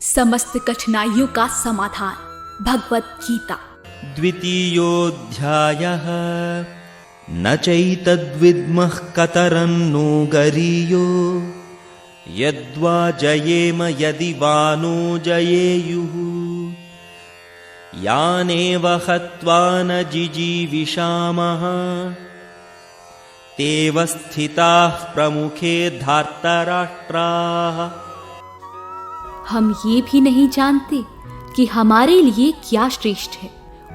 समस्त कठिनाइयों का समाधान, भगवत गीता। द्वितीयोऽध्यायः। न चैतद्विद्मः कतरन्नो गरीयो यद्वा जयेम यदि वा नो जयेयुः। यानेव हत्वा न जिजीविषामः तेव स्थिताः प्रमुखे धार्तराष्ट्राः। हम ये भी नहीं जानते कि हमारे लिए क्या श्रेष्ठ है,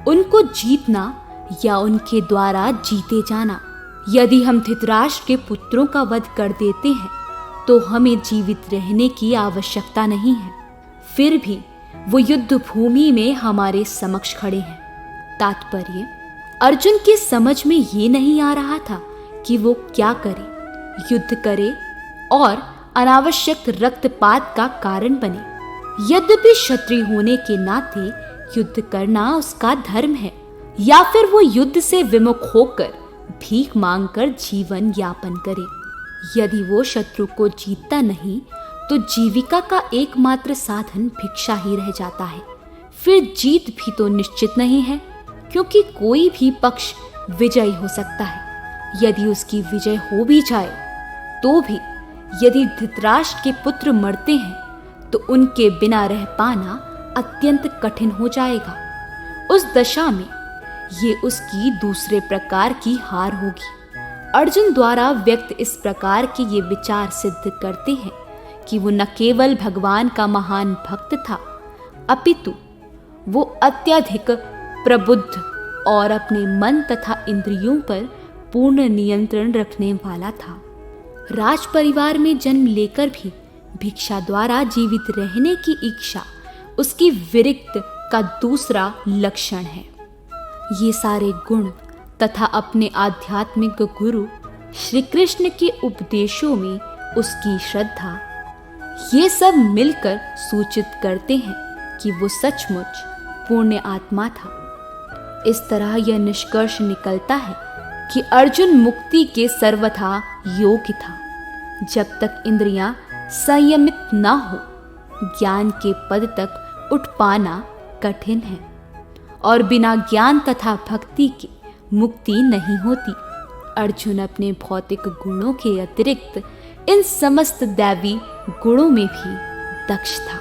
उनको जीतना या उनके द्वारा जीते जाना। यदि हम धृतराष्ट्र के पुत्रों का वध कर देते हैं तो हमें जीवित रहने की आवश्यकता नहीं है। फिर भी वो युद्ध भूमि में हमारे समक्ष खड़े हैं। तात्पर्य, अर्जुन के समझ में ये नहीं आ रहा था कि वो क्या करे, युद्ध करे और अनावश्यक रक्तपात का कारण बने। यद्यपि क्षत्रिय होने के नाते युद्ध करना उसका धर्म है, या फिर वो युद्ध से विमुख होकर भीख मांगकर जीवन यापन करे। यदि वो शत्रु को जीतता नहीं तो जीविका का एकमात्र साधन भिक्षा ही रह जाता है। फिर जीत भी तो निश्चित नहीं है, क्योंकि कोई भी पक्ष विजयी हो सकता है। यदि उसकी विजय हो भी जाए तो भी यदि धृतराष्ट्र के पुत्र मरते हैं तो उनके बिना रह पाना अत्यंत कठिन हो जाएगा। उस दशा में ये उसकी दूसरे प्रकार की हार होगी। अर्जुन द्वारा व्यक्त इस प्रकार के ये विचार सिद्ध करते हैं कि वो न केवल भगवान का महान भक्त था, अपितु वो अत्यधिक प्रबुद्ध और अपने मन तथा इंद्रियों पर पूर्ण नियंत्रण रखने वाला था। राज परिवार में जन्म लेकर भी भिक्षा द्वारा जीवित रहने की इच्छा उसकी विरक्त का दूसरा लक्षण है। ये सारे गुण तथा अपने आध्यात्मिक गुरु श्री कृष्ण के उपदेशों में उसकी श्रद्धा, ये सब मिलकर सूचित करते हैं कि वो सचमुच पुण्य आत्मा था। इस तरह यह निष्कर्ष निकलता है कि अर्जुन मुक्ति के सर्वथा योग्य था। जब तक इंद्रियां संयमित न हो, ज्ञान के पद तक उठ पाना कठिन है, और बिना ज्ञान तथा भक्ति के मुक्ति नहीं होती। अर्जुन अपने भौतिक गुणों के अतिरिक्त इन समस्त दैवी गुणों में भी दक्ष था।